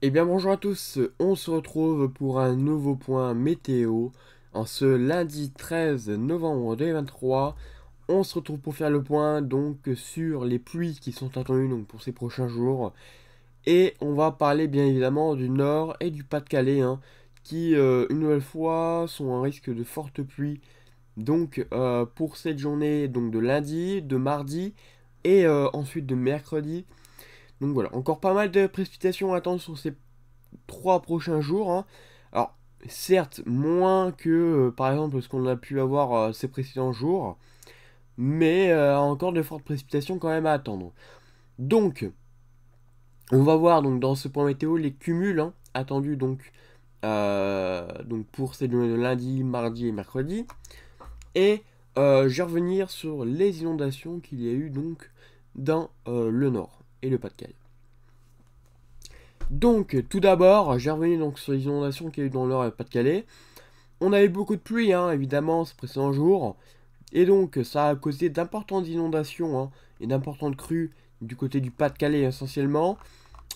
Eh bien bonjour à tous, on se retrouve pour un nouveau point météo en ce lundi 13 novembre 2023. On se retrouve pour faire le point donc sur les pluies qui sont attendues donc pour ces prochains jours. Et on va parler bien évidemment du Nord et du Pas-de-Calais qui une nouvelle fois sont en risque de fortes pluies. Donc pour cette journée donc de lundi, de mardi et ensuite de mercredi. Donc voilà, encore pas mal de précipitations à attendre sur ces 3 prochains jours. Alors, certes, moins que par exemple ce qu'on a pu avoir ces précédents jours, mais encore de fortes précipitations quand même à attendre. Donc, on va voir donc dans ce point météo les cumuls attendus donc pour ces journées de lundi, mardi et mercredi. Et je vais revenir sur les inondations qu'il y a eu donc dans le Nord et le Pas-de-Calais. Donc, tout d'abord, j'ai revenu donc sur les inondations qu'il y a eu dans le Nord et le Pas-de-Calais. On a eu beaucoup de pluie, évidemment, ces précédents jours. Et donc, ça a causé d'importantes inondations et d'importantes crues du côté du Pas-de-Calais essentiellement.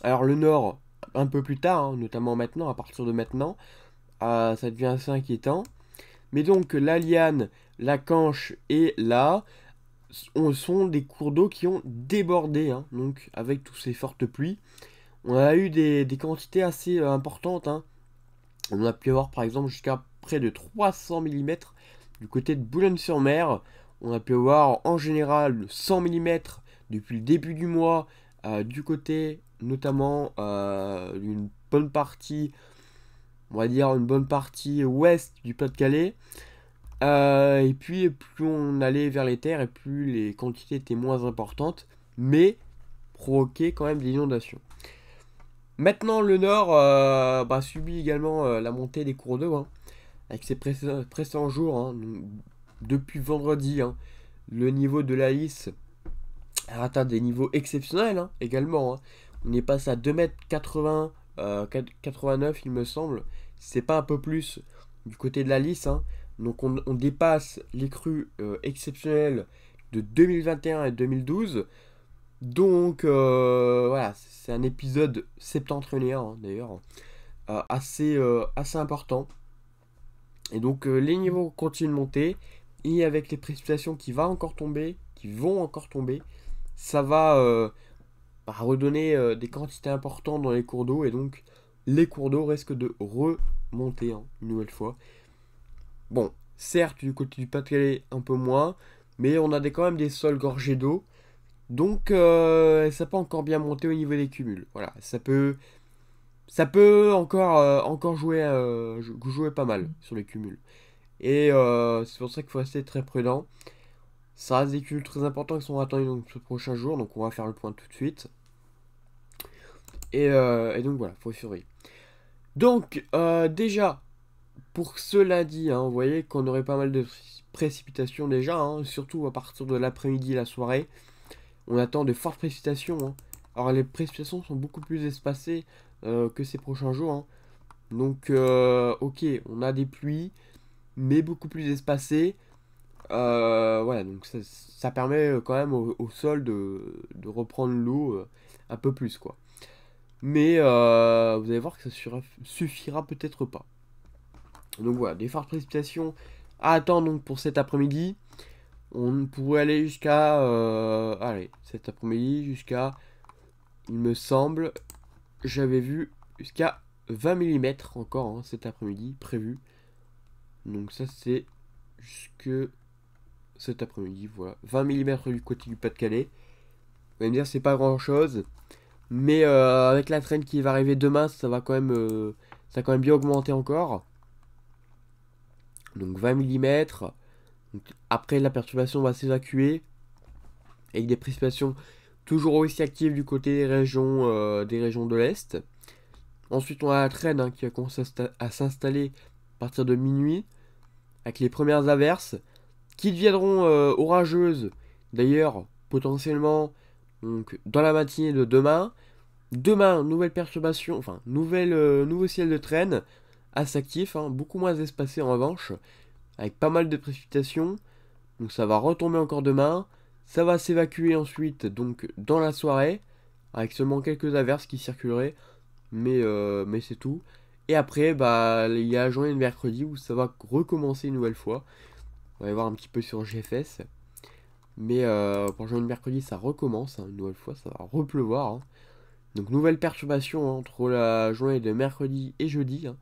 Alors, le Nord, un peu plus tard, notamment maintenant, à partir de maintenant, ça devient assez inquiétant. Mais donc, la Liane, la Canche et là sont des cours d'eau qui ont débordé, donc avec toutes ces fortes pluies. On a eu des quantités assez importantes. On a pu avoir par exemple jusqu'à près de 300 mm du côté de Boulogne-sur-Mer. On a pu avoir en général 100 mm depuis le début du mois du côté notamment d'une bonne partie, on va dire une bonne partie ouest du Pas-de-Calais. Et puis plus on allait vers les terres et plus les quantités étaient moins importantes, mais provoquaient quand même des inondations. Maintenant, le Nord subit également la montée des cours d'eau, avec ces précédents jours. Depuis vendredi, le niveau de la Lys a atteint des niveaux exceptionnels également. On est passé à 2,80 m, 89 il me semble. C'est pas un peu plus du côté de la Lys. Donc on dépasse les crues exceptionnelles de 2021 et 2012. Donc voilà, c'est un épisode septentrional d'ailleurs, assez important. Et donc les niveaux continuent de monter, et avec les précipitations qui vont encore tomber, ça va redonner des quantités importantes dans les cours d'eau, et donc les cours d'eau risquent de remonter une nouvelle fois. Bon, certes du côté du Pas-de-Calais un peu moins, mais on a quand même des sols gorgés d'eau. Donc ça peut encore bien monter au niveau des cumuls. Voilà, ça peut encore jouer pas mal sur les cumuls. Et c'est pour ça qu'il faut rester très prudent. Ça reste des cumuls très importants qui sont attendus donc, ce prochain jour, donc on va faire le point tout de suite. Et donc voilà, faut surveiller. Donc déjà, pour ce lundi, vous voyez qu'on aurait pas mal de précipitations déjà, surtout à partir de l'après-midi et la soirée. On attend de fortes précipitations. Alors les précipitations sont beaucoup plus espacées que ces prochains jours. Donc ok, on a des pluies, mais beaucoup plus espacées. Voilà, donc ça permet quand même au sol de reprendre l'eau un peu plus, quoi. Mais vous allez voir que ça suffira peut-être pas. Donc voilà, des fortes précipitations à attendre donc, pour cet après-midi. On pourrait aller jusqu'à... allez, cet après-midi, jusqu'à... Il me semble, j'avais vu jusqu'à 20 mm encore cet après-midi, prévu. Donc ça c'est jusque cet après-midi, voilà. 20 mm du côté du Pas-de-Calais. Vous allez me dire c'est pas grand-chose. Mais avec la traîne qui va arriver demain, ça va quand même bien augmenter encore. Donc 20 mm. Après la perturbation va s'évacuer. Avec des précipitations toujours aussi actives du côté des régions de l'Est. Ensuite, on a la traîne qui va commencer à s'installer à partir de minuit, avec les premières averses, qui deviendront orageuses, d'ailleurs, potentiellement, donc, dans la matinée de demain. Demain, nouvelle perturbation, enfin, nouveau ciel de traîne, assez actif, beaucoup moins espacé en revanche, avec pas mal de précipitations. Donc ça va retomber encore demain. Ça va s'évacuer ensuite, donc, dans la soirée, avec seulement quelques averses qui circuleraient. mais c'est tout. Et après, bah, il y a la journée de mercredi où ça va recommencer une nouvelle fois. On va y voir un petit peu sur GFS. Mais pour la journée de mercredi, ça recommence hein, une nouvelle fois, ça va repleuvoir. Hein. Donc nouvelle perturbation hein, entre la journée de mercredi et jeudi. Hein.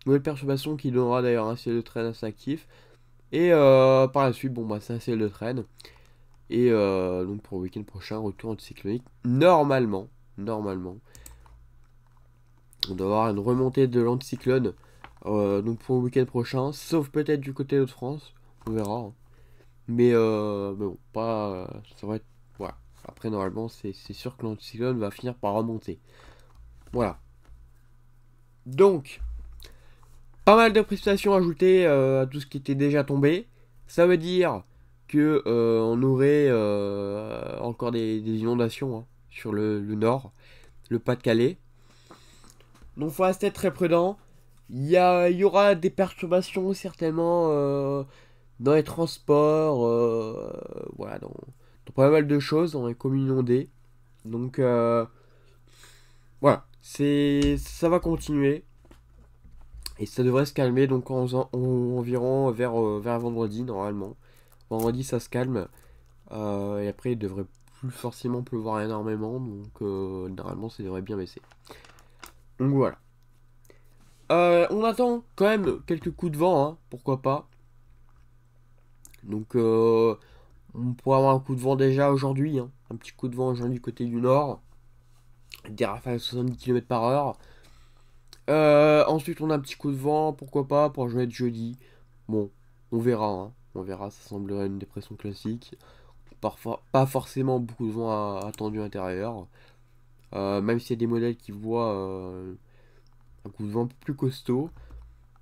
Nouvelle perturbation qui donnera d'ailleurs un ciel de traîne assez actif. Et par la suite, bon bah c'est un ciel de traîne. Et donc pour le week-end prochain, retour anticyclonique. Normalement, on doit avoir une remontée de l'anticyclone. Donc pour le week-end prochain, sauf peut-être du côté de France, on verra. Hein. Mais bon, pas. Ça va être. Voilà. Après, normalement, c'est sûr que l'anticyclone va finir par remonter. Voilà. Donc, pas mal de précipitations ajoutées à tout ce qui était déjà tombé. Ça veut dire que on aurait encore des inondations hein, sur le nord, le Pas-de-Calais. Donc, faut rester très prudent. Il y aura des perturbations certainement dans les transports, voilà, dans pas mal de choses, dans les communes inondées. Donc voilà, ça va continuer. Et ça devrait se calmer donc environ vers vendredi normalement. Vendredi ça se calme. Et après il devrait plus forcément pleuvoir énormément. Donc normalement ça devrait bien baisser. Donc voilà. On attend quand même quelques coups de vent, hein, pourquoi pas. Donc on pourrait avoir un coup de vent déjà aujourd'hui. Hein. Un petit coup de vent aujourd'hui côté du nord. Des rafales à 70 km/h. Ensuite, on a un petit coup de vent, pourquoi pas, pour jouer de jeudi. Bon, on verra, hein. On verra, ça semblerait une dépression classique. Parfois, pas forcément beaucoup de vent attendu à l'intérieur. Même s'il y a des modèles qui voient un coup de vent plus costaud.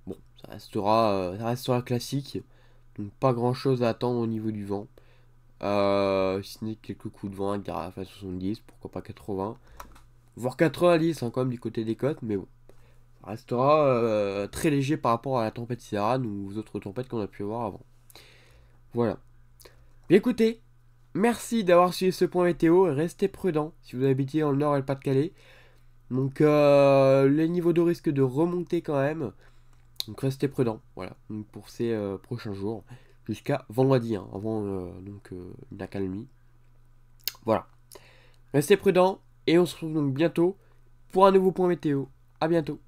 Bon, ça restera classique. Donc pas grand chose à attendre au niveau du vent. Si ce n'est quelques coups de vent avec des rafales à 70, pourquoi pas 80. Voire 90 hein, quand même du côté des côtes, mais bon. Ça restera très léger par rapport à la tempête Ciaran ou aux autres tempêtes qu'on a pu avoir avant. Voilà. Bien écoutez, merci d'avoir suivi ce point météo. Restez prudent si vous habitez dans le nord et le Pas-de-Calais. Donc les niveaux d'eau risquent de remonter quand même. Donc restez prudent. Voilà. Donc, pour ces prochains jours. Jusqu'à vendredi, hein, avant une accalmie. Voilà. Restez prudent et on se retrouve donc bientôt pour un nouveau point météo. A bientôt.